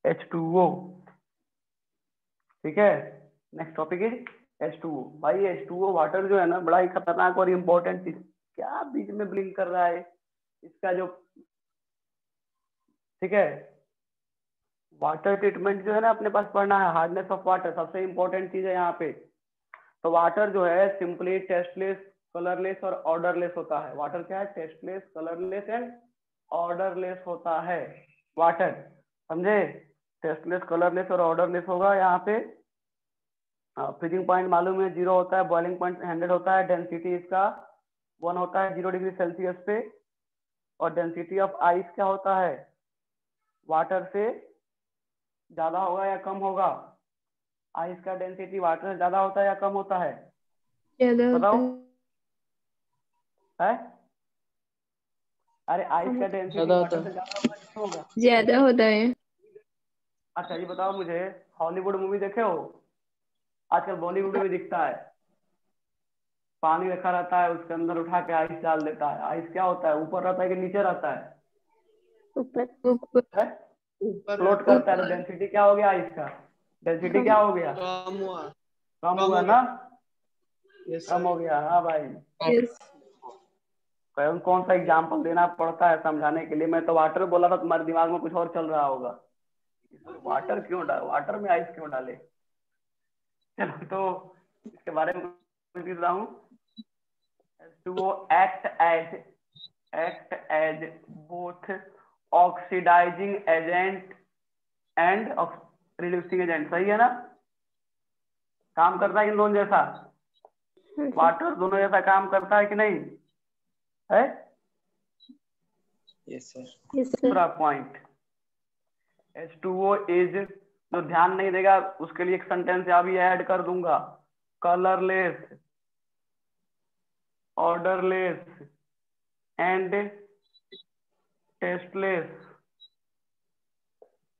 H2O। ठीक है, next topic is H2O। भाई H2O वाटर जो है ना, बड़ा ही खतरनाक और इम्पोर्टेंट चीज। क्या बीच में ब्लिंक कर रहा है इसका जो, ठीक है। वाटर ट्रीटमेंट जो है ना अपने पास पढ़ना है, हार्डनेस ऑफ वाटर सबसे इंपॉर्टेंट चीज है यहाँ पे। तो वाटर जो है सिंपली टेस्टलेस, कलरलेस और ऑर्डरलेस होता है। वाटर क्या है? टेस्टलेस, कलरलेस एंड ऑर्डरलेस होता है वाटर, समझे? टेस्टलेस, कलरलेस और ऑर्डरलेस होगा यहाँ पे। फ्रीजिंग पॉइंट मालूम है 0 होता है, बॉइलिंग पॉइंट 100 होता है, डेंसिटी इसका 1 होता है 0 डिग्री सेल्सियस पे। और डेंसिटी ऑफ आइस क्या होता है? वाटर से ज्यादा होगा या कम होगा? आइस का डेंसिटी वाटर से ज्यादा होता है या कम होता है? ज्यादा होता बताओ। है। है? अरे आइस का डेंसिटी ज्यादा होता वाटर से है। ज्यादा होगा कि कम होगा? ज्यादा होता है। अच्छा ये बताओ मुझे, हॉलीवुड मूवी देखे हो? आजकल बॉलीवुड में दिखता है, पानी रखा रहता है, उसके अंदर उठा के आइस डाल देता है। आइस क्या होता है? ऊपर रहता है कि नीचे रहता है? ऊपर ऊपर है? ऊपर फ्लोट करता है। तो ऊपर डेंसिटी क्या हो गया आइस का? डेंसिटी कम। क्या हो गया? कम हुआ। कम कम हुआ हो ना? गया। Yes come sir. हो गया, हाँ भाई। यस। कौन कौन सा एग्जाम्पल देना पड़ता है समझाने के लिए? मैं तो वाटर बोला था, तुम्हारे दिमाग में कुछ और चल रहा होगा। वाटर क्यों डाल, वाटर में आइस क्यों डाले? चलो तो इसके बारे में कुछ लिख रहा हूँ। H2O act as both oxidizing agent and reducing agent। सही है ना? काम करता है इन दोनों जैसा? वाटर दोनों जैसा काम करता है कि नहीं है? Yes sir. Yes sir. दूसरा पॉइंट, H2O इज, जो ध्यान नहीं देगा उसके लिए एक सेंटेंस यहाँ भी ऐड कर दूंगा, colourless, odourless and tasteless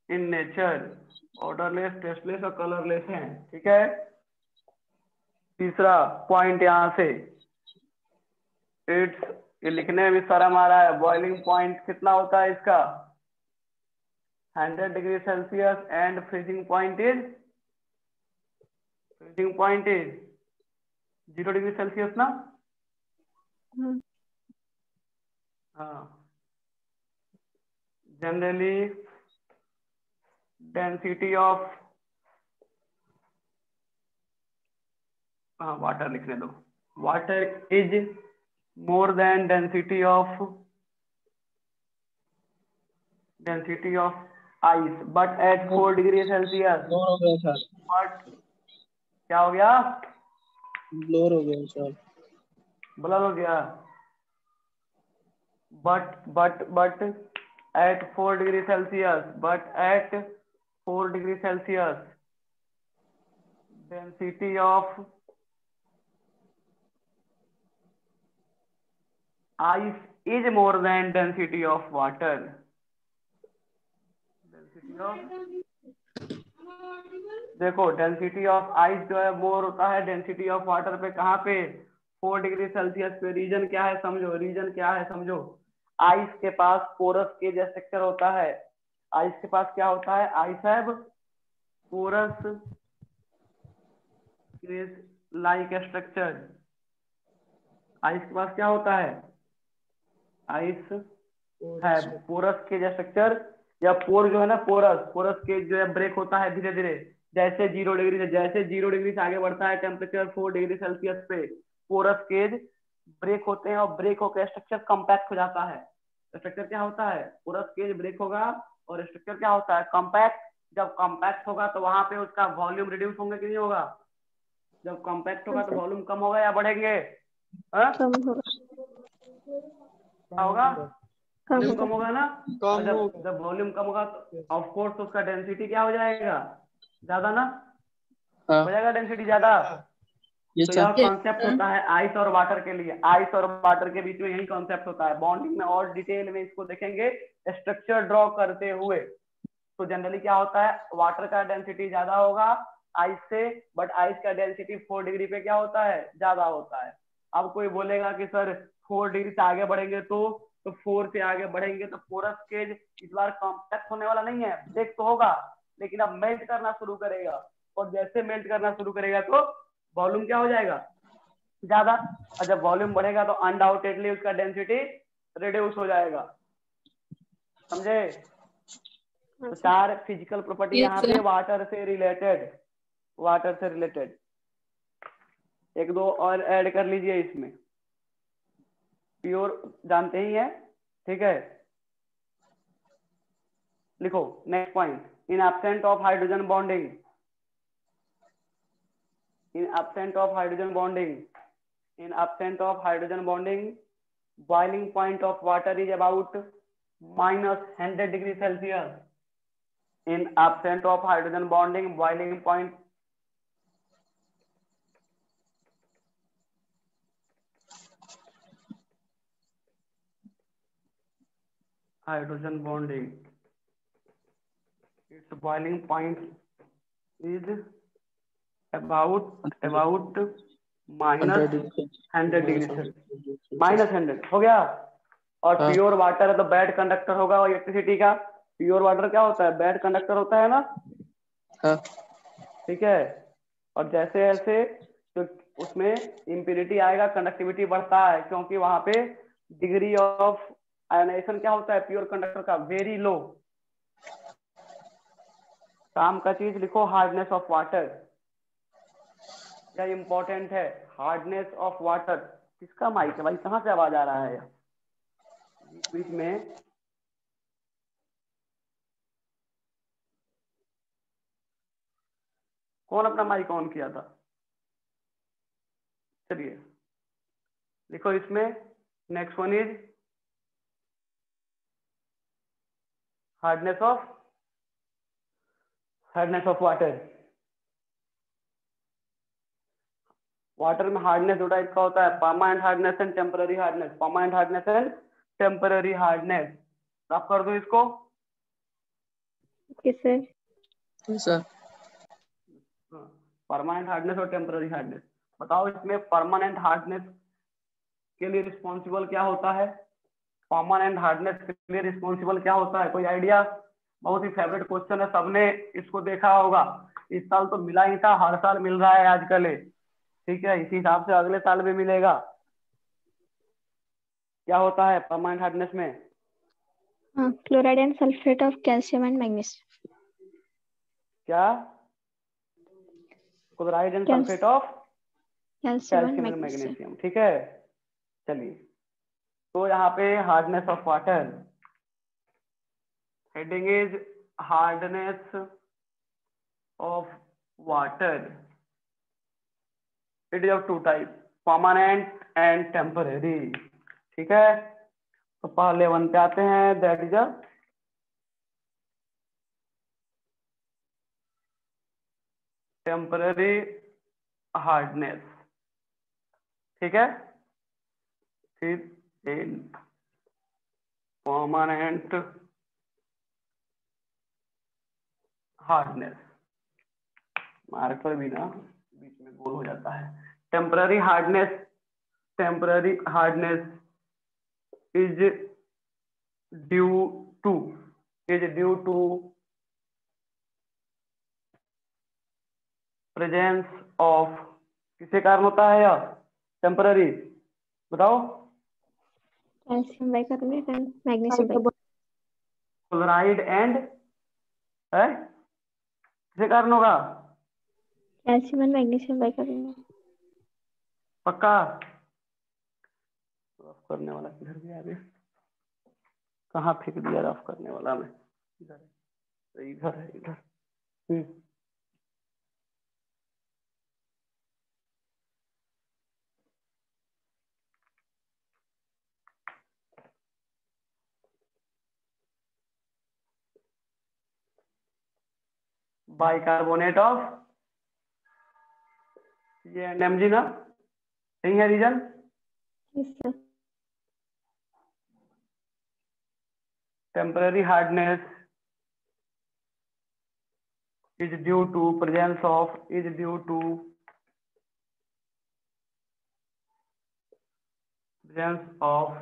in nature. Odourless, tasteless और कलरलेस हैं, ठीक है। तीसरा पॉइंट यहाँ से, इट्स, ये लिखने में भी शर्म आ रहा है, बॉइलिंग पॉइंट कितना होता है इसका? 100 degree Celsius and freezing point is, freezing point is 0 degree Celsius ना? हाँ। जनरली डेंसिटी ऑफ, हाँ वाटर लिखने दो, water is more than density of ice but at 4 degree Celsius. ब्लोर हो गया सर। बट क्या हो गया? ब्लोर हो गया सर। ब्लर हो गया। But at 4 degree Celsius, but at 4 degree Celsius density of ice is more than density of water. Density of, देखो डेंसिटी ऑफ आइस जो है मोर होता है डेंसिटी ऑफ वाटर पे। कहाँ पे? 4 डिग्री सेल्सियस पे। रीजन क्या है समझो, रीजन क्या है समझो। आइस के पास पोरस केज स्ट्रक्चर होता है। आइस के पास क्या होता है? Ice have porous cage like structure. Ice के पास क्या होता है? आइस है पोरस केज स्ट्रक्चर, या पोर जो है ना, पोरस केज जो है ब्रेक होता है धीरे धीरे। जैसे 0 डिग्री से, जैसे 0 डिग्री से आगे बढ़ता है टेम्परेचर 4 डिग्री सेल्सियस पे, पोरस केज ब्रेक होते हैं और ब्रेक होकर स्ट्रक्चर कॉम्पैक्ट हो जाता है। स्ट्रक्चर क्या होता है? पोरस केज ब्रेक होगा और स्ट्रक्चर क्या होता है? कॉम्पैक्ट। जब कॉम्पैक्ट होगा तो वहां पे उसका वॉल्यूम रिड्यूस होंगे कि नहीं होगा? जब कॉम्पैक्ट होगा तो वॉल्यूम कम होगा या बढ़ेंगे? कम होगा। क्या होगा? कम वॉल्यूम होगा। कम होगा ना? और कम जब हो गया। जब वॉल्यूम कम होगा तो ऑफ कोर्स उसका डेंसिटी क्या हो जाएगा? ज्यादा ना? हाँ। हो जाएगा डेंसिटी ज्यादा। यस तो सर। यह कॉन्सेप्ट होता है आइस और वाटर के लिए। आइस और वाटर के बीच में यही कॉन्सेप्ट होता है। बॉन्डिंग में और डिटेल में इसको देखेंगे स्ट्रक्चर ड्रॉ करते हुए। तो जनरली क्या होता है? वाटर का डेंसिटी ज्यादा होगा आइस से, बट आइस का डेंसिटी 4 डिग्री पे क्या होता है? ज्यादा होता है। अब कोई बोलेगा कि सर 4 डिग्री से आगे बढ़ेंगे तो 4 से आगे बढ़ेंगे तो पोरस केज इस बार कॉम्पैक्ट होने वाला नहीं है, ब्रेक तो होगा। लेकिन अब मेल्ट करना शुरू करेगा, और जैसे मेल्ट करना शुरू करेगा तो वॉल्यूम क्या हो जाएगा, ज्यादा, और जब वॉल्यूम बढ़ेगा तो अनडाउटेडली उसका डेंसिटी रिड्यूस हो जाएगा। समझे? हाँ तो सर। 4 फिजिकल प्रॉपर्टी Yes, यहाँ sir. पे वाटर से रिलेटेड। एक दो और ऐड कर लीजिए इसमें। प्योर जानते ही है, ठीक है। लिखो next point, in absent of hydrogen bonding, boiling point of water is about -100 degree Celsius. In absence of hydrogen bonding, boiling point hydrogen bonding, its boiling point is about -100 degree Celsius, -100 हो गया। और हाँ। Pure water है तो bad conductor होगा, और electricity का pure water क्या होता है, बैड कंडक्टर होता है ना, हाँ। ठीक है। और जैसे जैसे तो उसमें इम्प्योरिटी आएगा, कंडक्टिविटी बढ़ता है, क्योंकि वहां पे डिग्री ऑफ आयोनाइजेशन क्या होता है प्योर कंडक्टर का, वेरी लो। काम का चीज लिखो, हार्डनेस ऑफ वाटर, क्या इंपॉर्टेंट है, हार्डनेस ऑफ वाटर। किसका माइक है भाई, कहाँ से आवाज आ रहा है बीच बीच में? कौन अपना माइक ऑन किया था? चलिए लिखो इसमें, next one is hardness of water में हार्डनेस दो टाइप का होता है, permanent hardness and temporary hardness. आप कर दो इसको। Okay sir. Yes, sir. Permanent hardness और टेम्पररी हार्डनेस। बताओ इसमें परमानेंट हार्डनेस के लिए रिस्पॉन्सिबल क्या होता है, परमानेंट हार्डनेस के लिए रिस्पॉन्सिबल क्या होता है, कोई आइडिया? बहुत ही फेवरेट क्वेश्चन है, सबने इसको देखा होगा, इस साल तो मिला ही था, हर साल मिल रहा है आजकल, ठीक है, इसी हिसाब से अगले साल भी मिलेगा। क्या होता है परमानेंट हार्डनेस में? हाँ, chloride and sulphate of calcium and magnesium. क्या? Chloride and sulphate of calcium and calcium and magnesium. Magnesium, ठीक है। चलिए, तो यहाँ पे hardness of water, heading is hardness of water, it is of two type, permanent and temporary, ठीक है। तो पहले वन पे आते हैं, that is a temporary hardness, ठीक है। फिर इन परमानेंट हार्डनेस, मार्क पर भी ना बीच में गोल हो जाता है। Temporary hardness is due to presence of, किसके कारण होता है यह टेम्पररी, बताओ? Calcium bicarbonate and magnesium bicarbonate. Chloride and है, किसके कारण होगा? Calcium and magnesium bicarbonate. पक्का? रफ करने वाला किधर गया अभी, कहाँ फेंक दिया रफ करने वाला में? इधर है, इधर है, इधर। बाइकार्बोनेट ऑफ, ये NMG ना, सही है reason? Yes sir. Temporary hardness is due to presence of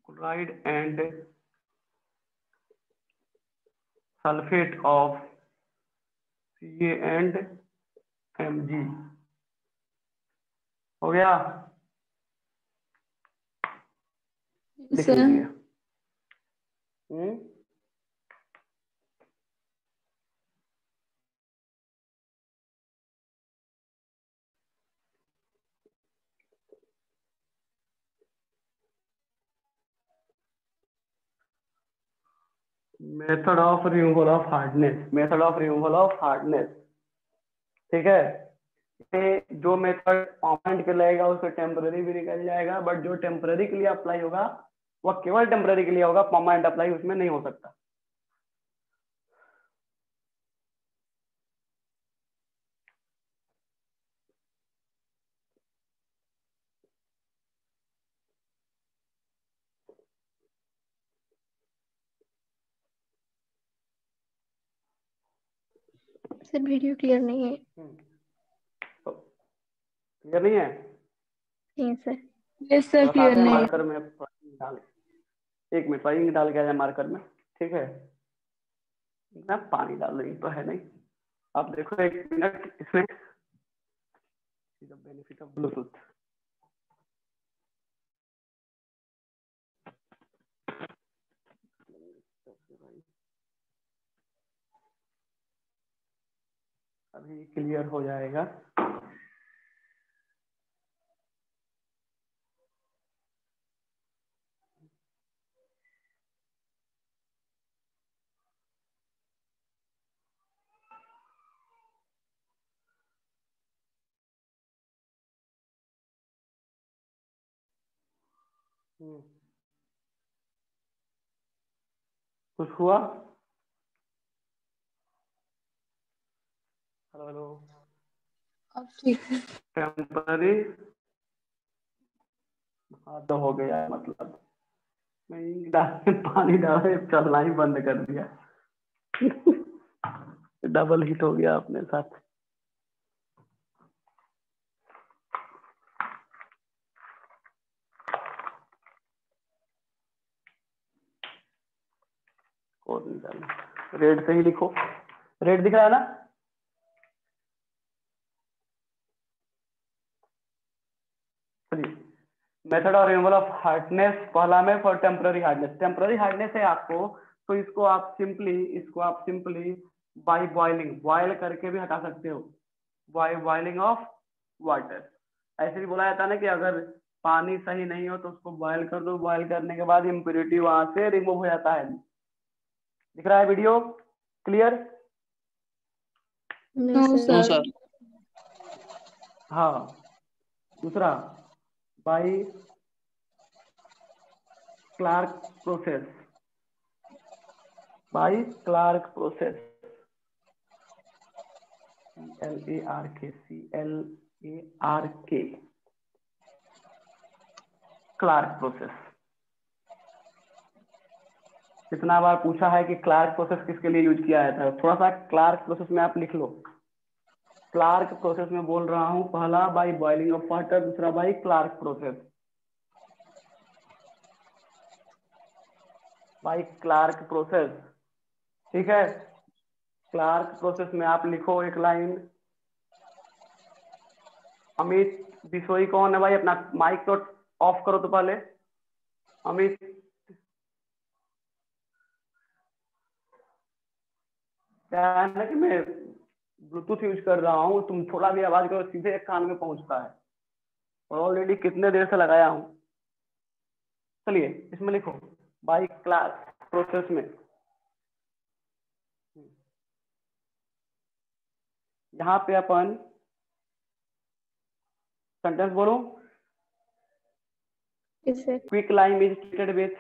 chloride and sulphate of CaNmG हो गया, लिख सर। लीजिए। Method of removal of hardness, method of removal of hardness, ठीक है। ये जो मेथड परमानेंट के लगेगा उसको टेम्पररी भी निकल जाएगा, बट जो टेम्पररी के लिए अप्लाई होगा वह केवल टेम्पररी के लिए होगा, परमानेंट अप्लाई उसमें नहीं हो सकता। सर वीडियो क्लियर नहीं है। तो क्लियर नहीं है? नहीं सर। यस सर, क्लियर नहीं है। मार्कर में डाल, एक मिनट इंक डाल के आ जाए मार्कर में, ठीक है। ना पानी डाल रही तो है नहीं, आप देखो एक मिनट इसमें, बेनिफिट ऑफ ब्लूटूथ। अभी क्लियर हो जाएगा। कुछ हुआ? हेलो हेलो, अब ठीक है। टेम्पररी, हाँ तो हो गया, मतलब मैं इंक डाल पानी डाल चलना ही बंद कर दिया। डबल हिट हो गया अपने साथ। कोड नहीं डालना, रेड से ही लिखो, रेड दिख रहा है ना? चलिए, method of removal of hardness, पहला में for temporary hardness, temporary hardness है आपको, तो इसको आप सिंपली बाय बॉइलिंग, बॉयल करके भी हटा सकते हो, बाय बॉइलिंग ऑफ वाटर। ऐसे भी बोला जाता है ना कि अगर पानी सही नहीं हो तो उसको बॉयल कर दो, बॉयल करने के बाद इम्प्योरिटी वहां से रिमूव हो जाता है। दिख रहा है video clear? No no sir. Sir. हाँ, दूसरा by Clark process, by Clark process, CLARK, Clark process. कितना बार पूछा है कि क्लार्क प्रोसेस किसके लिए यूज किया जाता है? थोड़ा सा क्लार्क प्रोसेस में आप लिख लो। क्लार्क प्रोसेस में बोल रहा हूं, पहला बाय बॉइलिंग ऑफ वाटर, दूसरा by Clark process, by Clark process, ठीक है। क्लार्क प्रोसेस में आप लिखो एक लाइन। अमित बिसोई कौन है भाई? अपना माइक तो ऑफ करो तो पहले। अमित, क्या है ना कि मैं ब्लूटूथ यूज कर रहा हूँ, तुम थोड़ा भी आवाज करो सीधे एक कान में पहुंचता है, और ऑलरेडी कितने देर से लगाया हूँ। चलिए इसमें लिखो बाय क्लार्क प्रोसेस में, यहाँ पे अपन सेंटेंस बोलो। Yes sir. Quick lime is treated with,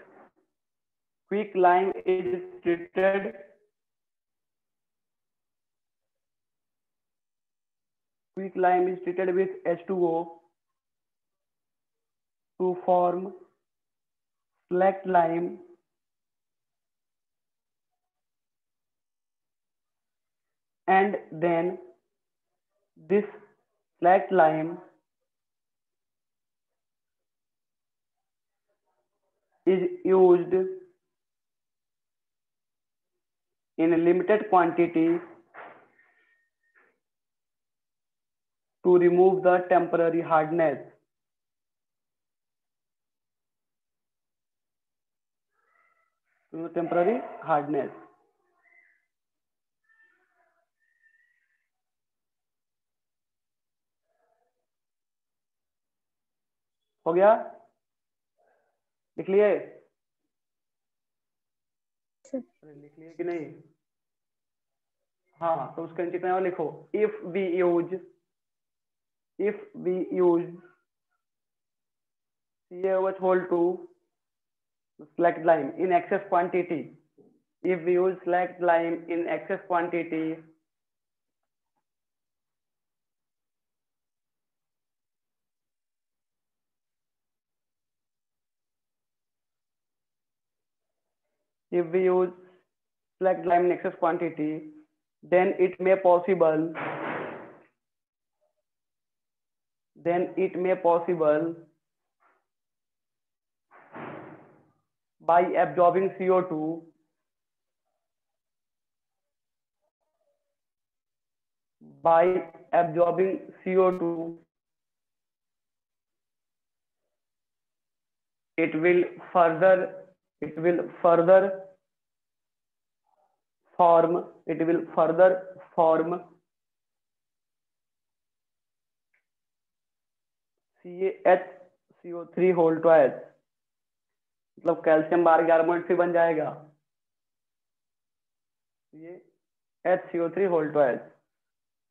quick lime is treated quick lime is treated with H2O to form slacked lime and then this slacked lime is used in limited quantity to remove the temporary hardness. Temporary hardness. हो गया? लिख लिए? लिख लिए कि नहीं? हाँ, तो उसके नीचे क्या लिखो? If we use CaOH whole 2 select lime in excess quantity. If we use select lime in excess quantity, select lime in excess quantity, then it may possible by absorbing CO2 it will further form CaHCO3 whole twice, मतलब calcium बारबोनेट बन जाएगा ये HCO3 whole twice,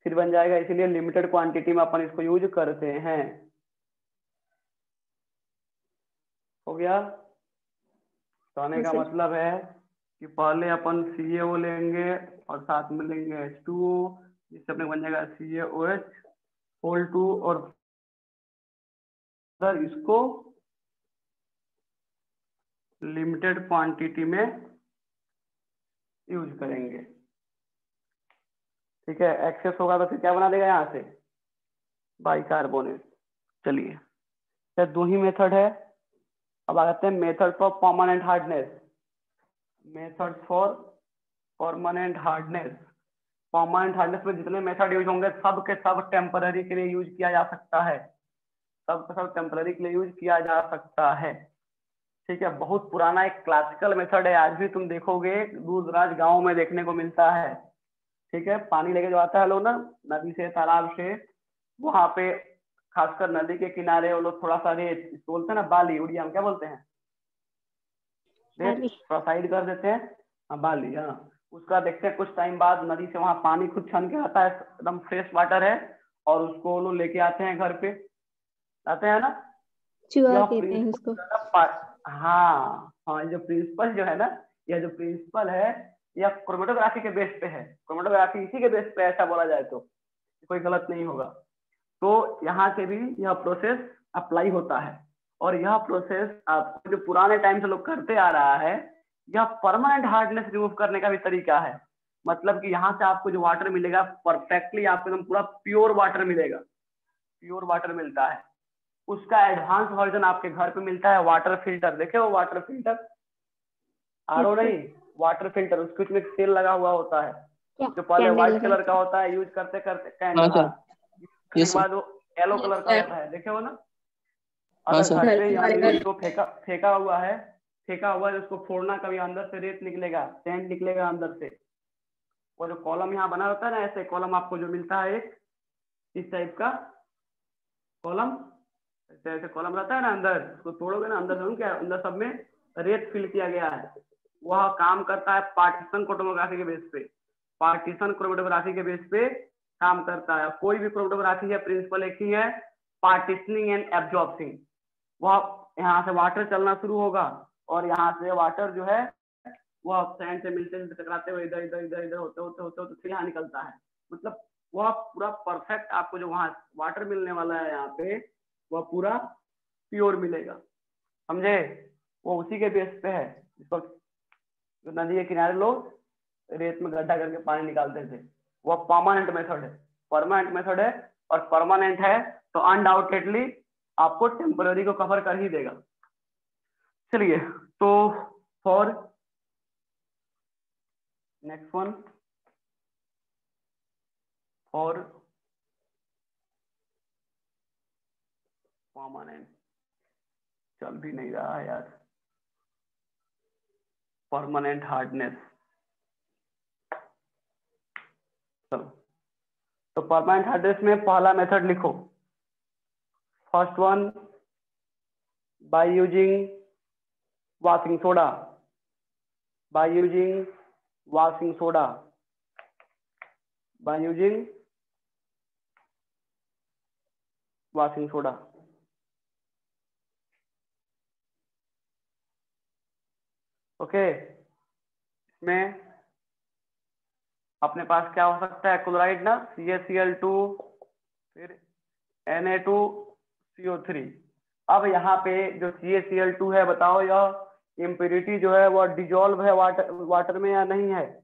फिर बन जाएगा। इसीलिए limited quantity में अपन इसको यूज करते हैं। हो गया? कहने का मतलब है कि पहले अपन CaO लेंगे और साथ में लेंगे H2O, जिससे अपने बन जाएगा CaOH whole 2, और इसको लिमिटेड क्वांटिटी में यूज करेंगे। ठीक है, एक्सेस होगा तो फिर क्या बना देगा यहाँ से? बाइकार्बोनेट। चलिए, तो दो ही मेथड है। अब आ जाते हैं method for permanent hardness. Permanent hardness में जितने मेथड यूज होंगे सब के सब टेम्पररी के लिए यूज किया जा सकता है। ठीक है, बहुत पुराना एक क्लासिकल मेथड है, आज भी तुम देखोगे दूर दराज गाँव में देखने को मिलता है। ठीक है, पानी लेके जो आता है लोग ना नदी से, तालाब से, वहां पे खासकर नदी के किनारे वो लोग थोड़ा सा रेत बोलते हैं ना, बाली, उड़िया में क्या बोलते हैं? थोड़ा साइड कर देते हैं, हाँ बाली। हाँ, उसका देखते हैं कुछ टाइम बाद नदी से वहां पानी खुद छन के आता है, एकदम फ्रेश वाटर है, और उसको लोग लेके आते हैं घर पे, आते हैं ना, चूहा कहते हैं उसको। हाँ हाँ, जो प्रिंसिपल जो है ना, यह जो प्रिंसिपल है यह क्रोमेटोग्राफी के बेस पे है। क्रोमेटोग्राफी इसी के बेस पे, ऐसा बोला जाए तो कोई गलत नहीं होगा। तो यहाँ से भी यह प्रोसेस अप्लाई होता है, और यह प्रोसेस आपको जो पुराने टाइम से लोग करते आ रहा है, यह परमानेंट हार्डनेस रिमूव करने का भी तरीका है। मतलब कि यहाँ से आपको जो वाटर मिलेगा परफेक्टली आपको एकदम पूरा प्योर वाटर मिलेगा, प्योर वाटर मिलता है। उसका एडवांस वर्जन आपके घर पे मिलता है, वाटर फिल्टर। देखे हो वाटर फिल्टर? आरओ नहीं, वाटर फिल्टर, उसके उसमें तेल लगा हुआ होता है, जो पहले व्हाइट कलर का होता है, यूज करते करते कैंडल, उसके बाद वो येलो कलर का होता है, देखे हो ना? अगर घर पे या जो फेंका हुआ है, उसको फोड़ना, कभी अंदर से रेत निकलेगा, सैंड निकलेगा अंदर से। वो जो कॉलम यहाँ बना होता है ना, ऐसे कॉलम आपको जो मिलता है एक इस टाइप का कॉलम, ऐसे कॉलम रहता है ना, अंदर उसको तोड़ोगे ना, अंदर से क्या अंदर सब में रेत फिल किया गया है। वह काम करता है पार्टीशन क्रोमेटोग्राफी के बेस पे, पार्टीशन क्रोमेटोग्राफी के बेस पे काम करता है। कोई भी क्रोमेटोग्राफी है, प्रिंसिपल एक ही है, पार्टीशनिंग एंड एब्जॉर्बिंग। वह यहाँ से वाटर चलना शुरू होगा, और यहाँ से वाटर जो है वह सैंड से मिलते टकराते हुए इधर इधर इधर इधर होते होते होते होते फिर यहाँ निकलता है। मतलब वह पूरा परफेक्ट आपको जो वहाँ वाटर मिलने वाला है यहाँ पे, वह पूरा प्योर मिलेगा। समझे? वो उसी के बेस पे है, जिसको नदी के किनारे लोग रेत में गड्ढा करके पानी निकालते थे। वह परमानेंट मेथड है, और परमानेंट है तो अनडाउटेडली आपको टेम्पररी को कवर कर ही देगा। चलिए, तो for next one for permanent, चल भी नहीं रहा है यार, परमानेंट हार्डनेस। चलो, तो परमानेंट हार्डनेस में पहला मेथड लिखो, first one by using washing soda, by using washing soda, by using washing soda. Okay, इसमें अपने पास क्या हो सकता है, क्लोराइड ना, CaCl2 फिर Na2CO3। अब यहाँ पे जो CaCl2 है, बताओ यह इम्प्योरिटी जो है वो डिजोल्व है वाटर में या नहीं है,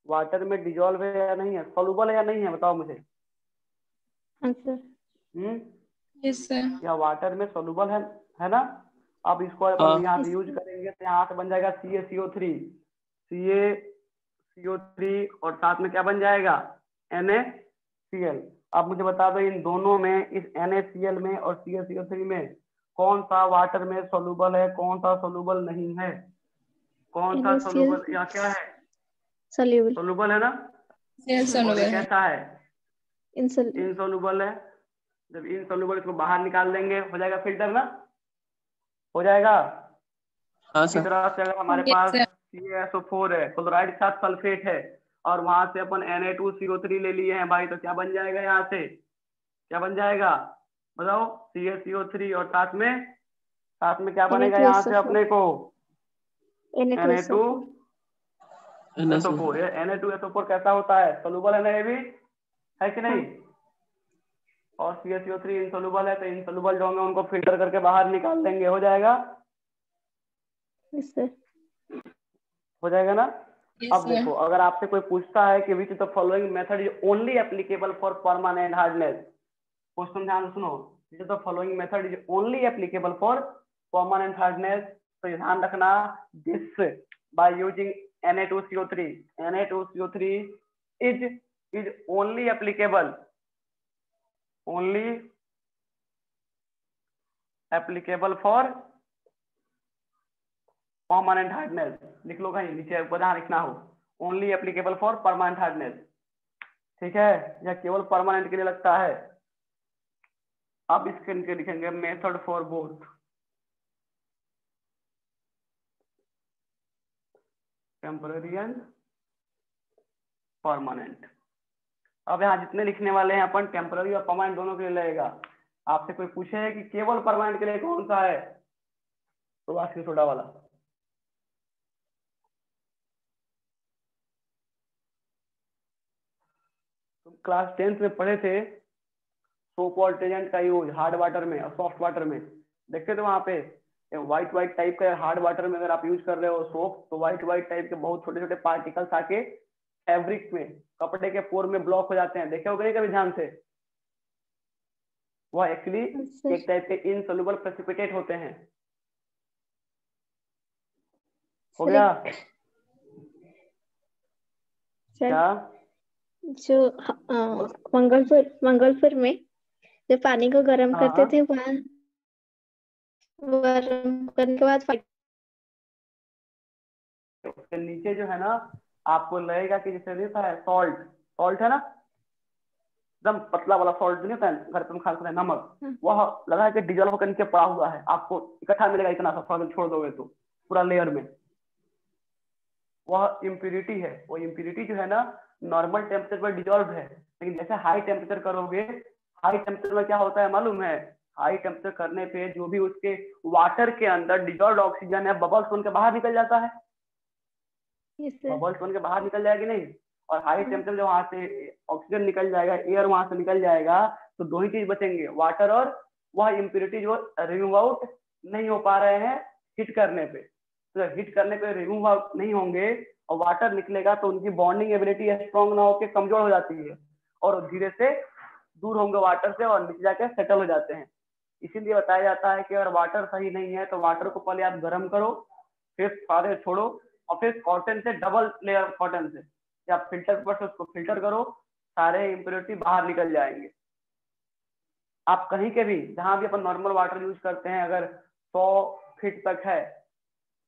वाटर में डिजोल्व है या नहीं है, सॉल्युबल है या नहीं है, बताओ मुझे। Answer yes sir. या वाटर में सॉल्युबल है ना। अब इसको अपन यहाँ से यूज करेंगे तो यहाँ से बन जाएगा CaCO3, CaCO3 और साथ में क्या बन जाएगा, NaCl। अब मुझे बता दो इन दोनों में, इस NaCl में और CaCO3 में कौन सा वाटर में सॉल्युबल है, कौन सा सॉल्युबल नहीं है, कौन सा सॉल्युबल या क्या है, सॉल्युबल, सॉल्युबल है ना, यस और ये सर। कैसा है, इनसॉल्युबल। इनसॉल्युबल है। जब इनसॉल्युबल इसको बाहर निकाल देंगे हो जाएगा फिल्टर ना, हो जाएगा। हाँ इसी सर। तरह से अगर हमारे Yes, पास sir. CaSO4 है, क्लोराइड के साथ सल्फेट है, और वहां से अपन Na2CO3 ले लिए हैं भाई, तो क्या बन जाएगा, यहाँ से क्या बन जाएगा, बताओ, CaCO3 और साथ में क्या बनेगा यहाँ से अपने को, Na2SO4। Na2SO4। ये Na2SO4 कैसा होता है, सोलुबल है ना, ये भी है कि नहीं। और CaCO3 इनसोलुबल है, तो इनसोलुबल जो होंगे उनको फिल्टर करके बाहर निकाल देंगे, हो जाएगा, यस सर। हो जाएगा ना। Yes, अब sir. देखो, अगर आपसे कोई पूछता है कि which the following method is only applicable for permanent hardness, question ध्यान से सुनो, which the following method is only applicable for permanent hardness, तो ध्यान रखना, this by using Na2CO3, Na2CO3 is only applicable for permanent hardness. लिख लो कहीं नीचे, ऊपर जहां लिखना हो, only applicable for permanent hardness, ठीक है, यह केवल परमानेंट के लिए लगता है। अब इसके नीचे लिखेंगे method for both, temporary and permanent. अब यहाँ जितने लिखने वाले हैं अपन, टेम्पररी और परमानेंट दोनों के लिए लगेगा। आपसे कोई पूछे कि केवल परमानेंट के लिए कौन सा है, तो वाशिंग सोडा वाला। तो क्लास 10th में पढ़े थे सोप और डिटर्जेंट का यूज हार्ड वाटर में और सॉफ्ट वाटर में, देखते थे वहां पे व्हाइट व्हाइट टाइप का हार्ड वाटर में अगर आप यूज कर रहे हो सोप, तो व्हाइट व्हाइट टाइप के बहुत छोटे छोटे पार्टिकल्स आके फैब्रिक में, कपड़े के पोर में ब्लॉक हो जाते हैं, देखे हो गए कभी ध्यान से। वह एक्चुअली एक टाइप के इनसोल्युबल प्रेसिपिटेट होते हैं। हो गया क्या, जो मंगलपुर में जो पानी को गर्म करते थे, वहाँ गर्म करने के बाद उसके नीचे जो है ना, आपको लगेगा कि जैसे रहता है सॉल्ट है ना, एकदम पतला वाला सॉल्ट नहीं होता है घर पे हम खाते हैं, नमक, वह लगा है कि डिजल होकर नीचे पड़ा हुआ है, आपको इकट्ठा मिलेगा इतना सा, थोड़ा छोड़ दोगे तो पूरा लेयर में, वह इम्प्यूरिटी है। वो इम्प्यूरिटी जो है ना नॉर्मल टेम्परेचर पर डिजोल्व है, लेकिन जैसे हाई टेम्परेचर करोगे, हाई टेम्परेचर में क्या होता है मालूम है, हाई टेम्परेचर करने पे जो भी उसके वाटर के अंदर डिजोल्व ऑक्सीजन है, बबल्स बन के बाहर निकल जाता है, बबल्स बन के बाहर निकल जाएगी नहीं। और हाई टेम्परेचर जो वहां से ऑक्सीजन निकल जाएगा, एयर वहां से निकल जाएगा, तो दो ही चीज बचेंगे, वाटर और वह इम्प्यूरिटी जो रिमूव आउट नहीं हो पा रहे हैं हीट करने पे। तो हीट करने पे रिमूव आउट नहीं होंगे और वाटर निकलेगा, तो उनकी बॉन्डिंग एबिलिटी स्ट्रॉन्ग ना होकर कमजोर हो जाती है और धीरे से दूर होंगे वाटर से और नीचे जाकर सेटल हो जाते हैं। इसीलिए बताया जाता है कि अगर वाटर सही नहीं है तो वाटर को पहले आप गर्म करो, फिर सारे छोड़ो, और फिर कॉटन से डबल लेयर कॉटन से, या फिल्टर पेपर से उसको फिल्टर करो, सारे इम्प्योरिटी बाहर निकल जाएंगे। आप कहीं के भी जहां भी अपन नॉर्मल वाटर यूज करते हैं, अगर 100 फीट तक है,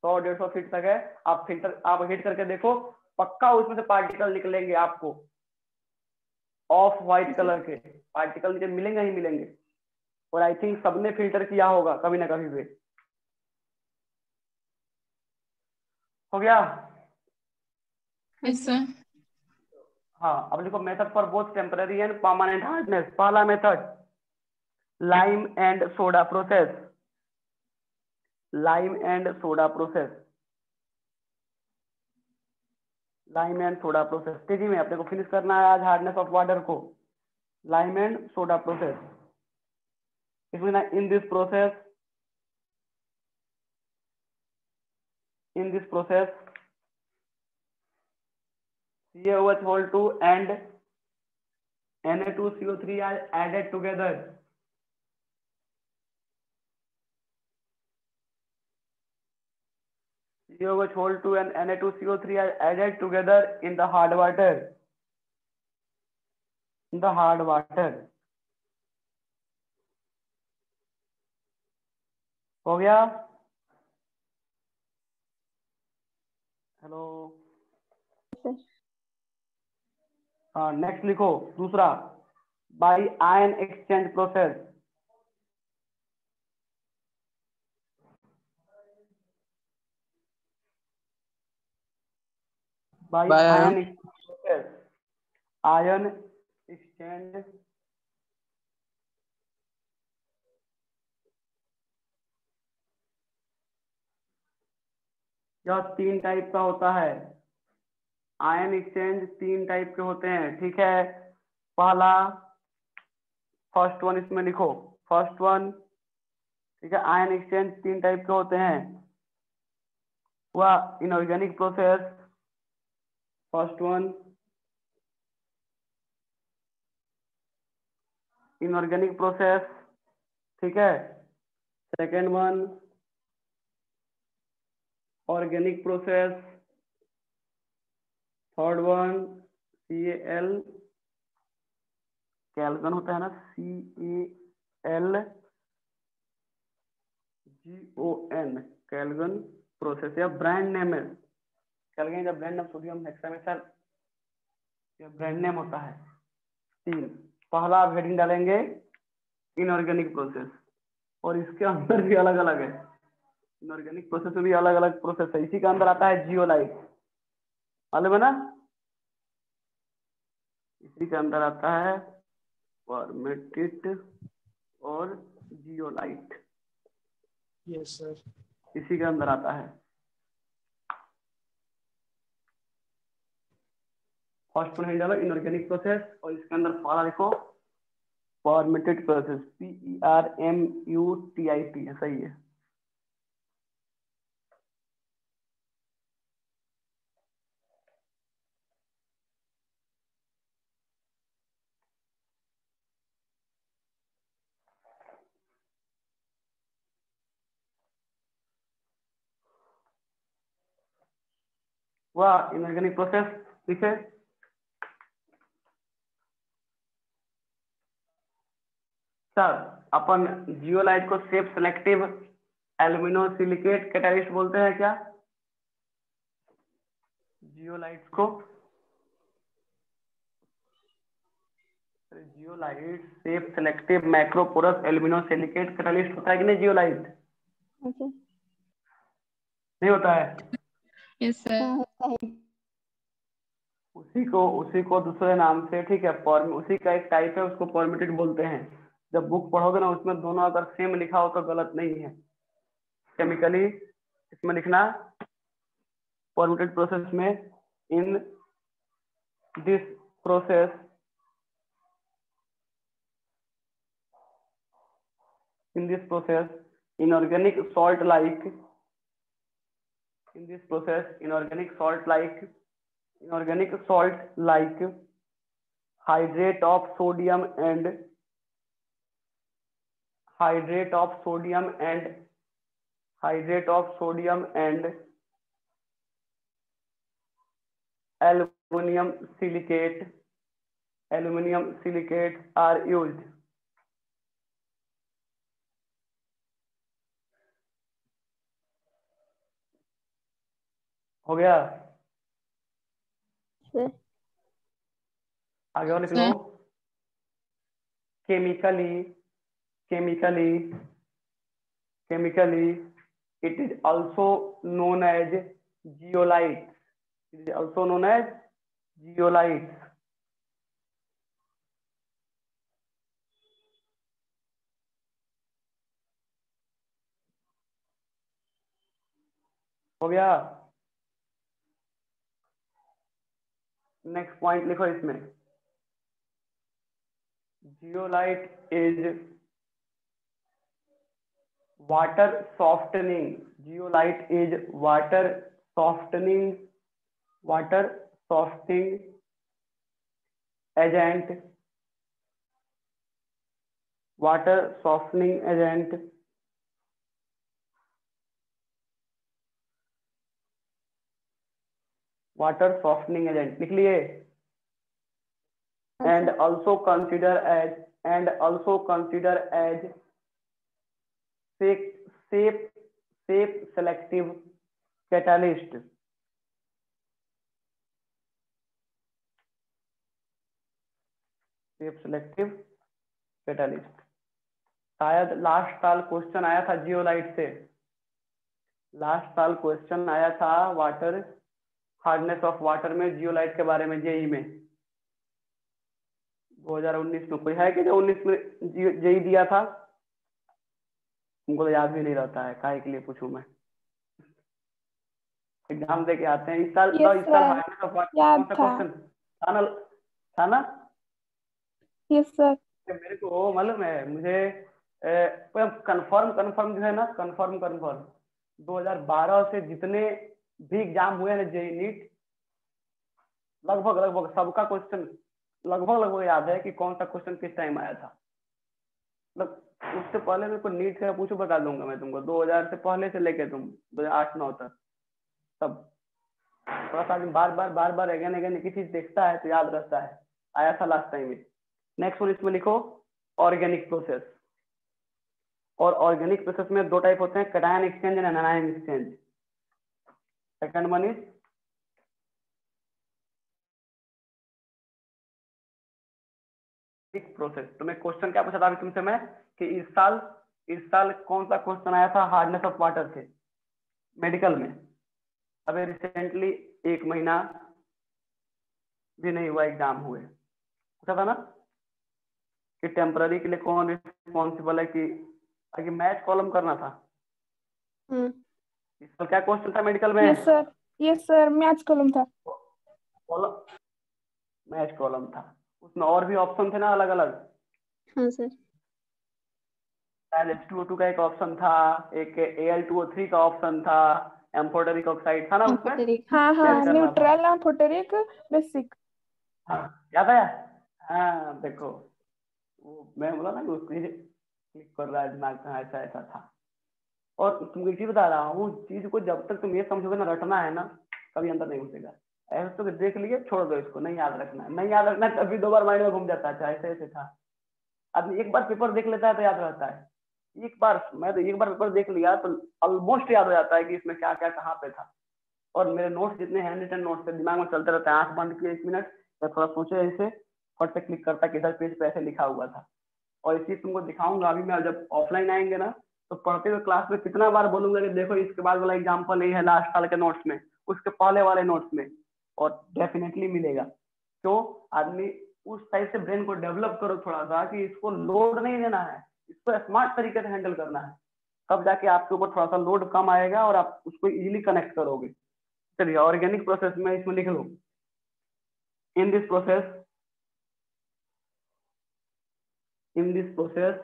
100-150 फीट तक है, आप फिल्टर आप हीट करके देखो, पक्का उसमें से पार्टिकल निकलेंगे आपको, ऑफ व्हाइट कलर के पार्टिकल नीचे मिलेंगे ही मिलेंगे। और आई थिंक सबने फिल्टर किया होगा कभी ना कभी भी। हो गया? Yes, sir. हाँ, अब देखो method for both temporary and permanent hardness. पहला method lime and soda process, lime and soda process, lime and soda process. तेजी में अपने को फिनिश करना है आज हार्डनेस ऑफ वाटर को। लाइम एंड सोडा प्रोसेस, इसमें ना in this process, in this process CaOH2 and Na2CO3 are added together. CaOH2 and Na2CO3 are added together in the hard water. In the hard water. हो गया? Hello. हाँ, next लिखो दूसरा, by ion exchange process. By ion exchange process, ion exchange यह 3 type का होता है। Ion exchange 3 type के होते हैं, ठीक है। पहला, फर्स्ट वन इसमें लिखो, फर्स्ट वन, ठीक है। आयन एक्सचेंज 3 टाइप के होते हैं। वह inorganic process, first one inorganic process, ठीक है। Second one organic process, third one CaL, Calvin होता है ना, CaLGON, कैल्विन प्रोसेस, या ब्रांड नेम है कैल्विन, या ब्रांड नेम सोडियम हेक्सामेथाइल, ये ब्रांड नेम होता है। 3, पहला आप हेडिंग डालेंगे इनऑर्गेनिक प्रोसेस, और इसके अंदर भी अलग अलग है। इनऑर्गेनिक प्रोसेस में भी अलग अलग प्रोसेस है। इसी के अंदर आता है जियोलाइट, मालूम है ना? इसी के अंदर आता है परमेटिट और जियोलाइट। Yes sir. इसी के अंदर आता है। फर्स्ट वन डालो इनऑर्गेनिक प्रोसेस, और इसके अंदर पहला लिखो परमेटिट प्रोसेस, PERMUTIT, सही है। वह इनऑर्गेनिक प्रोसेस लिखे। सर, अपन जियोलाइट को shape selective aluminosilicate catalyst बोलते हैं क्या? जियोलाइट को, zeolite shape selective macroporous aluminosilicate catalyst होता है कि नहीं जियोलाइट? नहीं होता है? Yes, sir. उसी को दूसरे नाम से, ठीक है, उसी का एक टाइप है, उसको परमिटेड बोलते हैं। जब बुक पढ़ोगे ना, उसमें दोनों अगर सेम लिखा हो तो गलत नहीं है। केमिकली इसमें लिखना परमिटेड प्रोसेस में, in this process inorganic salt like hydrate of sodium and aluminium silicate are used. हो गया, Sir. आगे और लिख लो। Chemically it is also known as zeolites. It is also known as zeolites. हो गया। नेक्स्ट पॉइंट लिखो इसमें, zeolite is water softening. Zeolite is water softening agent. Water softening agent लिख लिए। and also consider as safe selective catalyst। शायद last साल question आया था जियोलाइट से, वाटर हार्डनेस ऑफ वाटर में जियोलाइट के बारे में, जेई में 2019 में। कोई है कि जो 19 में जेई दिया था? तुमको तो याद भी नहीं रहता है, काहे के लिए पूछूं मैं? एग्जाम दे के आते हैं इस साल। Yes, इस साल sir. हार्डनेस ऑफ वाटर याद कौन सा था। क्वेश्चन था ना? Yes, sir. मेरे को मालूम है, मुझे कंफर्म जो है ना, कंफर्म 2012 से जितने भी एग्जाम हुए ना जेई नीट, लगभग सबका क्वेश्चन लगभग याद है कि कौन सा क्वेश्चन किस टाइम आया था। मतलब उससे पहले मेरे को नीट का पूछो, बता दूंगा मैं तुमको। 2000 से पहले से लेके तुम 2008-9 तक सब। थोड़ा सा बार बार अगेन एक ही चीज देखता है तो याद रहता है, आया था लास्ट टाइम में। नेक्स्ट वन इसमें लिखो, ऑर्गेनिक प्रोसेस। और ऑर्गेनिक प्रोसेस में दो टाइप होते हैं, cation exchange and anion exchange. Second one is process. तो मैं क्वेश्चन क्या पूछा था अभी तुमसे मैं, कि इस साल कौन सा क्वेश्चन आया था हार्डनेस ऑफ वाटर से मेडिकल में? अभी रिसेंटली 1 महीना भी नहीं हुआ एग्जाम हुए, पूछा था ना कि टेम्पररी के लिए कौन रिस्पॉन्सिबल है, कि मैच कॉलम करना था। इस साल क्या क्वेश्चन था मेडिकल में? Yes, sir. Yes, sir. Maths column था। मैच कॉलम था। उसमें और भी ऑप्शन थे ना अलग अलग। हाँ सर। H2O2 का एक ऑप्शन था, एक Al2O3 का ऑप्शन था, एम्फोटेरिक ऑक्साइड था ना उसमें। हाँ हाँ, याद करना था। Neutral, amphoteric, basic. हाँ याद आया। हाँ देखो, वो मैं बोला ना कि उसको क्लिक कर रहा है दिमाग में, ऐसा था। और तुमको एक चीज बता रहा हूँ, चीज को जब तक तुम ये समझोगे ना, रटना है ना, कभी अंदर नहीं घुसेगा। ऐसे तो देख लिए, छोड़ दो इसको, नहीं याद रखना है, तभी 2 बार माइंड में घूम जाता है। अच्छा ऐसे था। आदमी एक बार पेपर देख लेता है तो याद रहता है। मैं तो एक बार पेपर देख लिया तो ऑलमोस्ट याद हो जाता है कि इसमें क्या क्या कहाँ पे था। और मेरे नोट्स जितने हैंड रिटन नोट्स है दिमाग में चलते रहते हैं। आंख बंद किए 1 मिनट या थोड़ा सोचे, ऐसे फट से क्लिक करता किधर पेज पे ऐसे लिखा हुआ था। और इसी तुमको दिखाऊंगा अभी मैं, जब ऑफलाइन आएंगे ना तो पढ़ते हुए क्लास में कितना बार बोलूंगा कि देखो इसके बाद वाला एग्जाम्पल यही है लास्ट साल के नोट्स में, उसके पहले वाले नोट्स में। और डेफिनेटली मिलेगा। क्यों? आदमी उस टाइप से ब्रेन को डेवलप करो थोड़ा सा, कि इसको लोड नहीं देना है, इसको स्मार्ट तरीके से हैंडल करना है। तब जाके आपके ऊपर थोड़ा सा लोड कम आएगा और आप उसको इजीली कनेक्ट करोगे। चलिए ऑर्गेनिक प्रोसेस में इसमें लिख लो, in this process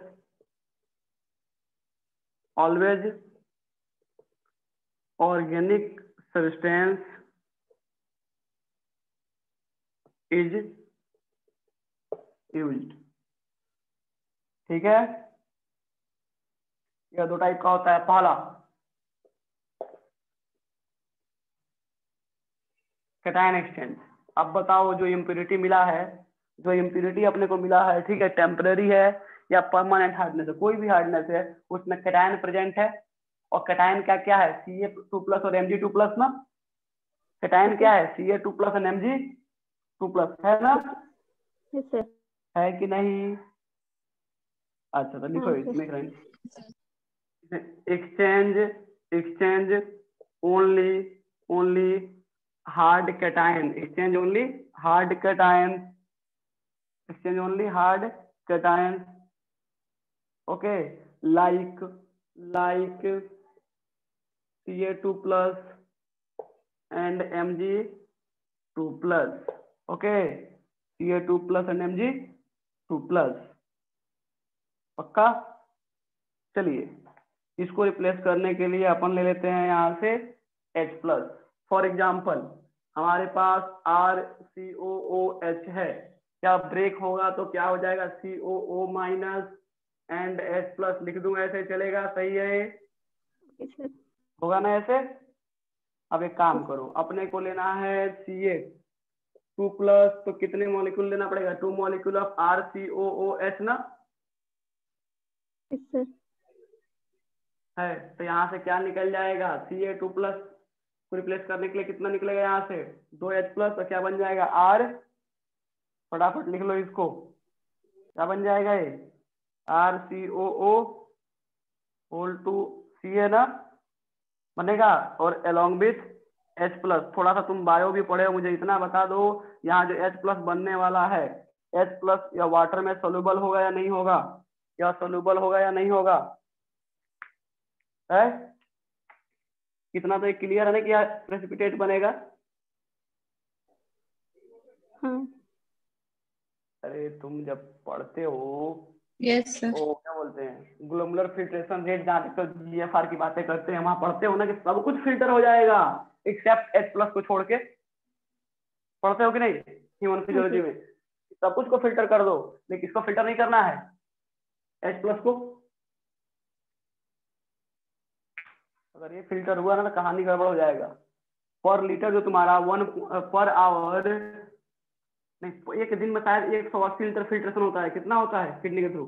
always organic substance is used। ठीक है, यह 2 टाइप का होता है। पहला कैटायन एक्सचेंज। अब बताओ जो इम्प्योरिटी मिला है, जो इम्प्योरिटी अपने को मिला है, ठीक है, टेम्पररी है या परमानेंट हार्डनेस है, कोई भी हार्डनेस है, उसमें कैटायन प्रेजेंट है। और कैटायन क्या क्या है, Ca2+ और Mg2+ ना। कैटायन क्या है, Ca2+ और Mg2+ है ना, यस सर। है कि नहीं? अच्छा तो लिखो हाँ इसमें sir. Exchange exchange only only hard cation, exchange only hard cation, exchange only hard cation, okay, like Ca2+ and Mg2+, okay, Ca2+ and Mg2+, पक्का। चलिए इसको रिप्लेस करने के लिए अपन ले लेते हैं यहाँ से H+। फॉर एग्जाम्पल हमारे पास RCOOH है, क्या ब्रेक होगा तो क्या हो जाएगा, COO- एंड H+ लिख दूंगा, ऐसे चलेगा, सही है, यस सर। होगा ना ऐसे। अब एक काम करो, अपने को लेना है Ca2+, तो कितने मॉलिक्यूल लेना पड़ेगा, 2 मॉलिक्यूल ऑफ RCOOH ना, यस सर। है। तो यहाँ से क्या निकल जाएगा, Ca2+ को रिप्लेस करने के लिए कितना निकलेगा, यहाँ से 2H+, तो क्या बन जाएगा R, फटाफट लिख लो इसको, क्या बन जाएगा ये, RCOO होल टू C है ना, बनेगा, और अलोंग विथ H+। थोड़ा सा तुम बायो भी पढ़े हो, मुझे इतना बता दो, यहाँ जो H+ बनने वाला है, H+ या वाटर में सोल्यूबल होगा या नहीं होगा, या सोल्यूबल होगा या नहीं होगा, है कितना, तो क्लियर है ना कि प्रेसिपिटेट बनेगा। हाँ। अरे तुम जब पढ़ते हो, यस सर। ओ क्या बोलते हैं, ग्लोमुलर फिल्ट्रेशन रेट, जहाँ तक तो GFR की बातें करते हैं, वहां पढ़ते हो ना कि सब कुछ फिल्टर हो जाएगा एक्सेप्ट H+ को छोड़ के, पढ़ते हो कि नहीं ह्यूमन फिजियोलॉजी में, सब कुछ को फिल्टर कर दो, लेकिन इसको फिल्टर नहीं करना है, H+ को। अगर ये फिल्टर हुआ ना तो कहानी गड़बड़ हो जाएगा। पर लीटर जो तुम्हारा 1 पर आवर, नहीं, एक दिन में शायद 180 लीटर फिल्ट्रेशन होता है, कितना होता है किडनी के थ्रू,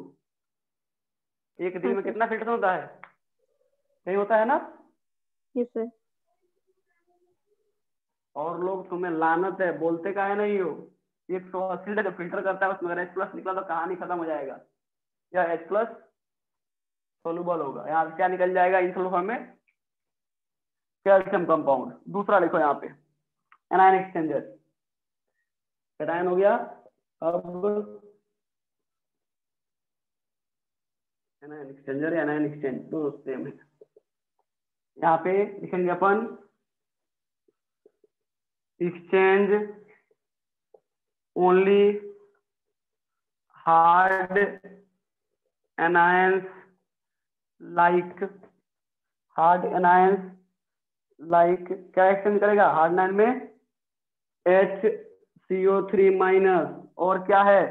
एक दिन हाँ में सर। कितना फिल्टर होता है, नहीं होता है ना। Yes sir. और लोग तुम्हें लानत है, बोलते का है नहीं हो, 180 लीटर फिल्टर करता है, उसमें अगर H+ निकला तो कहानी खत्म हो जाएगा, या H+ सोलूबल होगा, यहाँ से क्या निकल जाएगा इंसोल्फा में, कैल्शियम कंपाउंड। दूसरा लिखो यहाँ पे एनायन एक्सचेंजर, कैटायन हो गया, अब एनायन एक्सचेंजर या एनायन एक्सचेंज दोनों सेम है। यहाँ पे लिखेंगे अपन exchange only hard anions like, hard anions like, क्या एक्सचेंज करेगा हार्ड एनायन में HCO3- और क्या है,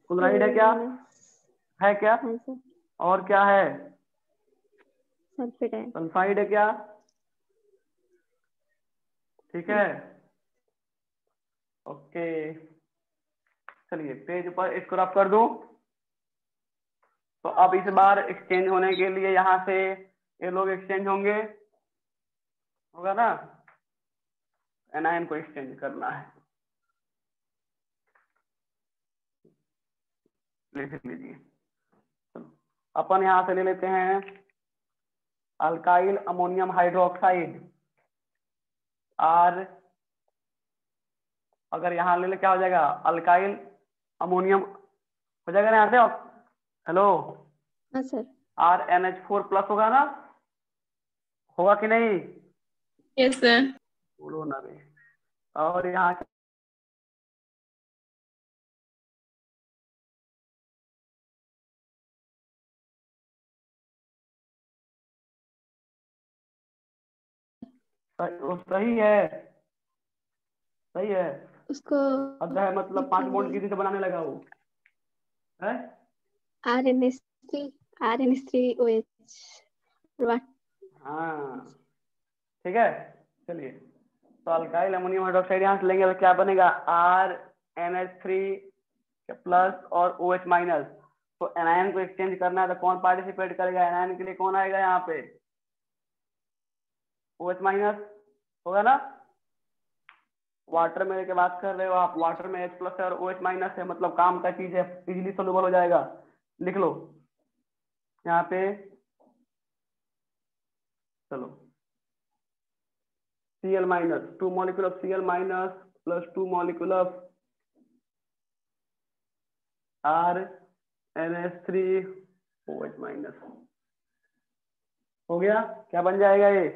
क्लोराइड है, क्या है, क्या, हाँ सर। और क्या है, सल्फेट है। सल्फाइड है, क्या, ठीक है, ओके। चलिए पेज पर इसको रफ कर दूं। तो अब इस बार एक्सचेंज होने के लिए यहाँ से ये लोग एक्सचेंज होंगे, होगा ना, एनायन को एक्सचेंज करना है, लिख लीजिए। अपन यहाँ से ले लेते हैं अल्काइल अमोनियम हाइड्रोक्साइड R, अगर यहाँ ले ले क्या हो जाएगा, अल्काइल अमोनियम हो जाएगा ना यहाँ से, हेलो, हाँ सर। RNH4+ होगा ना, होगा कि नहीं, यस सर। बोलो ना रे। और यहाँ वो सही है, सही है, उसको अध्याय मतलब 5 बॉन्ड लिखेंगे किसी से बनाने लगा वो है। RNS3 RNS3OH। हाँ ठीक है, चलिए तो अल्काइल अमोनियम हाइड्रोक्साइड यहाँ से लेंगे तो क्या बनेगा, RNH3 प्लस और OH माइनस। तो एनायन को एक्सचेंज करना है तो कौन पार्टिसिपेट करेगा, एनायन के लिए कौन आएगा यहाँ पे, OH माइनस होगा ना। वाटर में के बात कर रहे हो आप, वाटर में H प्लस है और OH माइनस है, मतलब काम का चीज है, इजीली सोल्यूबल हो जाएगा। लिख लो यहाँ पे, चलो Cl minus 2 molecule of Cl minus plus 2 molecule of RNH3OH minus हो गया। क्या बन जाएगा ये,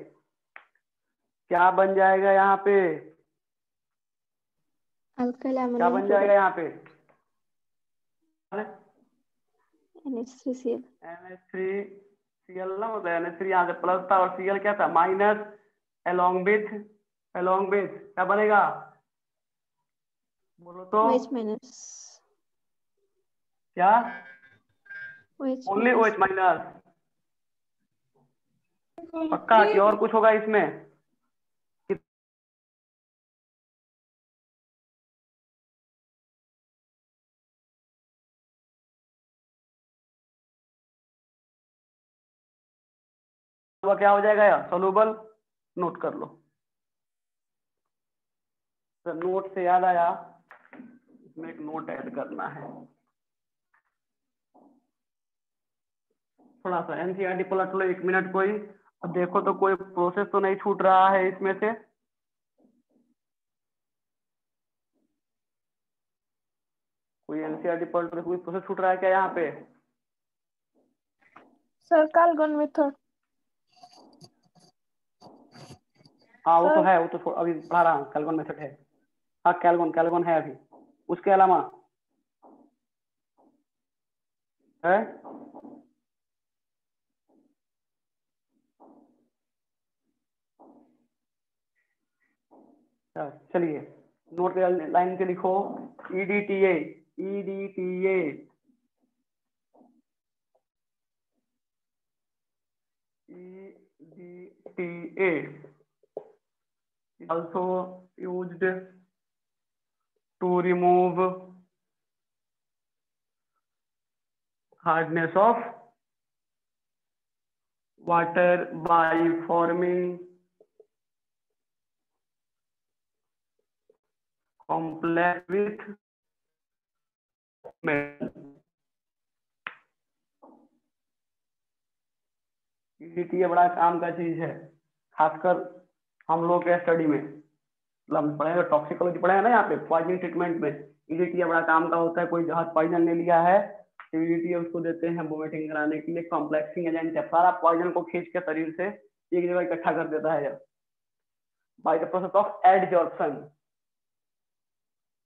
क्या बन जाएगा यहाँ पे, अल्काइल क्या अमोनियम बन जाएगा यहाँ पे, NH3Cl। NH3Cl ना, मतलब NH3 यहाँ से प्लस था और Cl क्या था माइनस, along with क्या बनेगा, बोलो तो OH माइनस। क्या, OH only minus. OH minus, पक्का कि और कुछ होगा इसमें, वो क्या हो जाएगा यार सोलूबल, नोट कर लो। तो नोट से याद आया, इसमें एक नोट ऐड करना है, थोड़ा सा एनसीईआरटी पलट लो 1 मिनट कोई, अब देखो तो कोई प्रोसेस तो नहीं छूट रहा है इसमें से, कोई एनसीईआरटी पलट लो, कोई प्रोसेस छूट रहा है क्या यहाँ पे, सर कैलगन मेथड। हाँ वो तो सर है, वो तो अभी पढ़ा रहा हूँ, कैलगन मेथड है, हाँ कैलगन है अभी, उसके अलावा है, चलिए नोट पे लाइन के लिखो, EDTA EDTA EDTA also used to remove hardness of water by forming complex with metal। EDTA बड़ा काम का चीज है, खासकर हम लोग के स्टडी में, मतलब हम पढ़े टॉक्सिकोलॉजी पढ़े हैं ना यहाँ पे, पॉइजनिंग ट्रीटमेंट में EDTA बड़ा काम का होता है। कोई जहाज पॉइजन ले लिया है तो EDTA उसको देते हैं वोमिटिंग कराने के लिए, कॉम्प्लेक्सिंग एजेंट है, सारा पॉइजन को खींच के शरीर से एक जगह इकट्ठा कर देता है by the process of adsorption.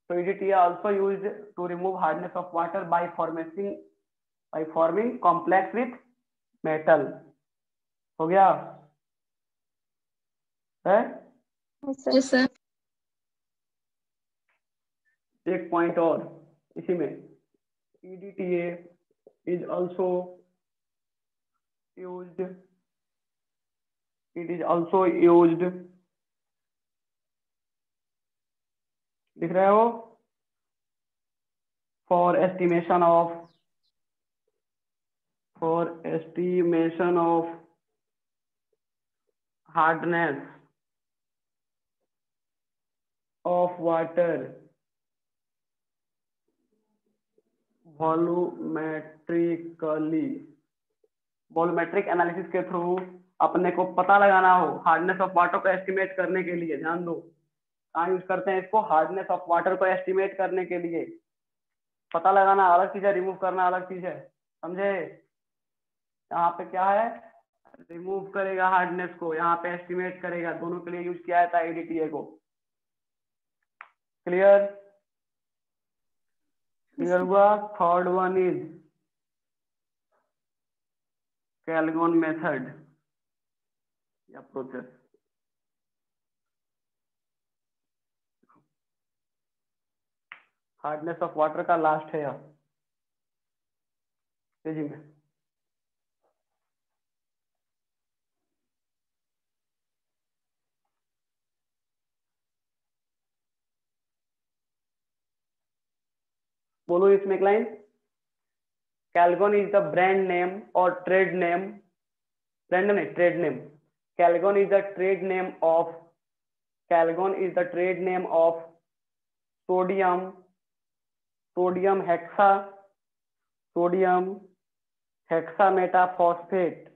So EDTA also used to remove hardness of water by forming complex with metal। हो गया है, Yes, sir. एक पॉइंट और इसी में, EDTA is also used, it is also used, दिख रहा है वो, for estimation of hardness of water volumetric analysis के थ्रू अपने को पता लगाना हो, हार्डनेस ऑफ वाटर को एस्टिमेट करने के लिए, ध्यान दो कहाँ यूज करते हैं इसको, हार्डनेस ऑफ वाटर को एस्टिमेट करने के लिए। पता लगाना अलग चीज है, रिमूव करना अलग चीज है, समझे। यहाँ पे क्या है, रिमूव करेगा हार्डनेस को, यहाँ पे एस्टिमेट करेगा, दोनों के लिए यूज किया जाता है EDTA को। क्लियर, क्लियर हुआ। Third one is Calgon method या प्रोसेस। हार्डनेस ऑफ वाटर का लास्ट है यहाँ तेजी में, बोलो इसमें एक लाइन। Calgon is the brand name और ट्रेड नेम, ब्रांड नहीं trade name. Calgon is the trade name of, Calgon is the trade name of sodium, sodium hexa, sodium hexametaphosphate,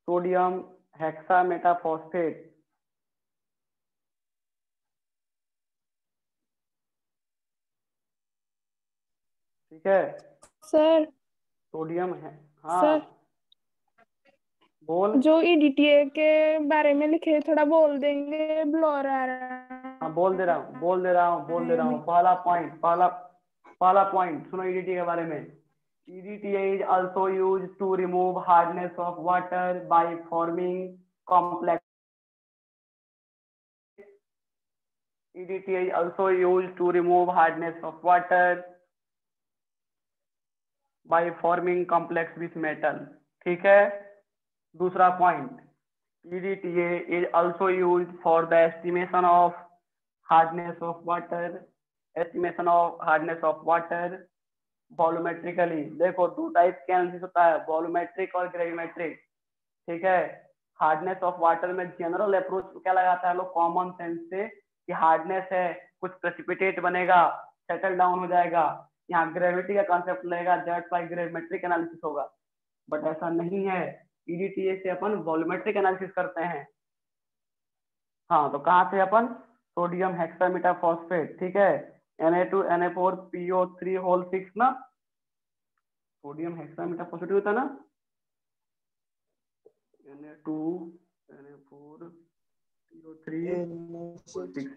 sodium hexametaphosphate. ठीक है सर सोडियम है। हाँ sir बोल। जो EDTA के बारे में लिखे थोड़ा बोल देंगे, ब्लर आ रहा हाँ बोल दे रहा हूँ, बोल दे रहा हूँ, बोल दे रहा हूँ। है। पहला पॉइंट, पहला पॉइंट सुनो ईडीटी के बारे में। EDTA is also used to remove hardness of water by forming complex. EDTA is also used to remove hardness of water by forming complex with metal. ठीक है। दूसरा point, EDTA is also used for the estimation of hardness of water, estimation of hardness of water वॉल्यूमेट्रिकली। देखो दो type के analysis होता है, volumetric और gravimetric. ठीक है। हार्डनेस ऑफ वाटर में जनरल अप्रोच क्या लगाता है लोग, कॉमन सेंस से कि हार्डनेस है, कुछ प्रेसिपिटेट बनेगा, सेटल डाउन हो जाएगा। यहाँ ग्रेविटी का कॉन्सेप्ट लगेगा, दैट्स व्हाई ग्रेविमेट्रिक एनालिसिस होगा। बट ऐसा नहीं है, EDTA से अपन वॉल्यूमेट्रिक एनालिसिस करते हैं। हाँ तो कहाँ से अपन, सोडियम हेक्सामेटाफॉस्फेट। ठीक है, Na2NA4PO3 होल 6 ना, सोडियम हेक्सामेटाफॉस्फेट होता है ना, Na2NA4PO3 होल 6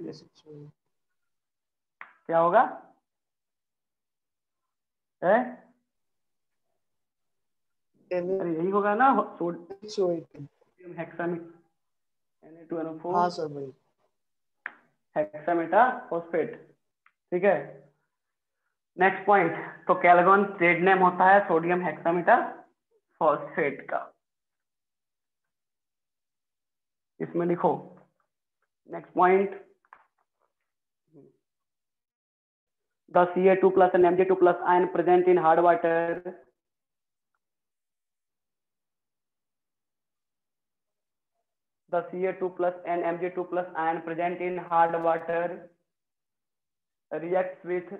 क्या होगा है? अरे यही होगा ना, सोडियम हेक्सामेट Na2NO4 हाँ सर भाई। हेक्सामेटाफॉस्फेट। ठीक है। नेक्स्ट पॉइंट, तो कैलगोन ट्रेड नेम होता है सोडियम हेक्सामेटाफॉस्फेट का, इसमें लिखो। Next point, the Ca2 plus and Mg2 plus ion present in hard water, the Ca2 plus and Mg2 plus ion present in hard water react with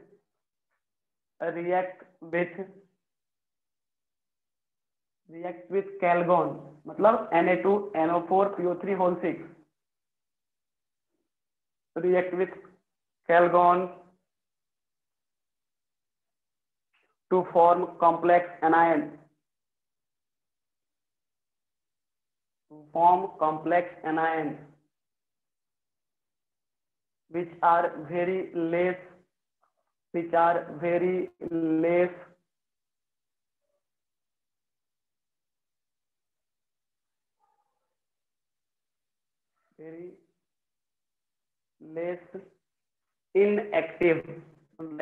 Calgon, मतलब Na2NO4PO3 whole 6 react with Calgon to form complex anions, which are very less inactive,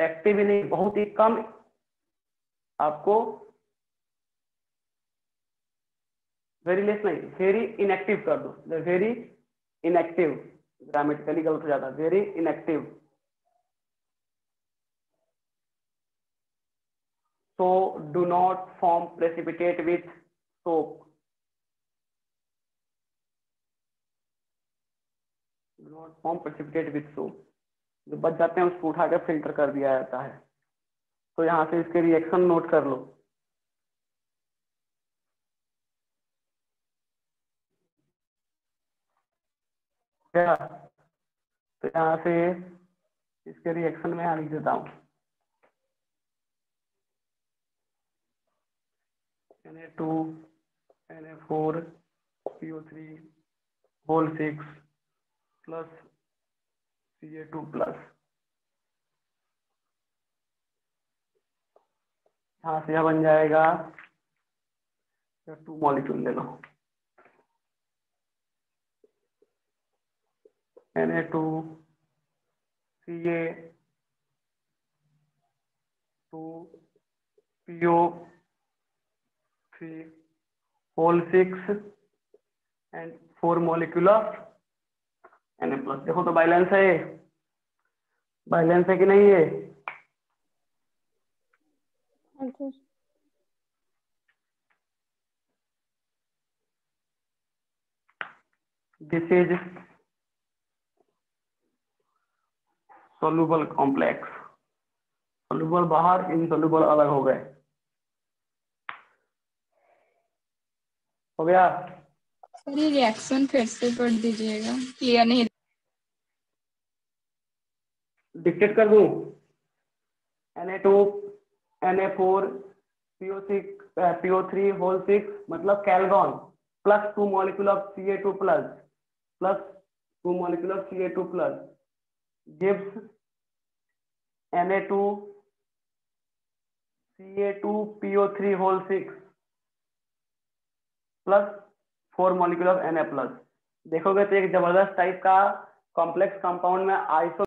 active ही नहीं, बहुत ही कम, आपको very less नहीं, very inactive कर दो, वेरी इनएक्टिव, ग्रामेटिकली गलत हो जाता है, very inactive. So do not form precipitate with soap, do not form precipitate with soap. जो बच जाते हैं उसको उठाकर फिल्टर कर दिया जाता है। तो यहाँ से इसके रिएक्शन नोट कर लो। क्या, तो यहाँ से इसके रिएक्शन में यहाँ लिख देता हूँ, Na2NA4PO3 whole 6 plus Ca2 plus, यहाँ से यह बन जाएगा, 2 मॉलिक्यूल ले लो, Na2Ca2PO3 whole 6 and 4 molecule of Na plus. देखो तो बैलेंस है, बैलेंस है कि नहीं है? अच्छा this is soluble complex. Soluble बाहर, इनसोल्यूबल अलग हो गए। हो गया? सर ये रिएक्शन फिर से पढ़ दीजिएगा, क्लियर नहीं। डिक्टेट कर दूं? Na2 Na4 PO6 PO3 whole 6 मतलब Calgon plus 2 molecule of Ca2 plus 2 molecule of Ca2 plus gives Na2 Ca2 PO3 whole 6 plus 4 molecule of Na plus. देखोगे तो एक जबरदस्त टाइप का कॉम्प्लेक्स कंपाउंड में आइसो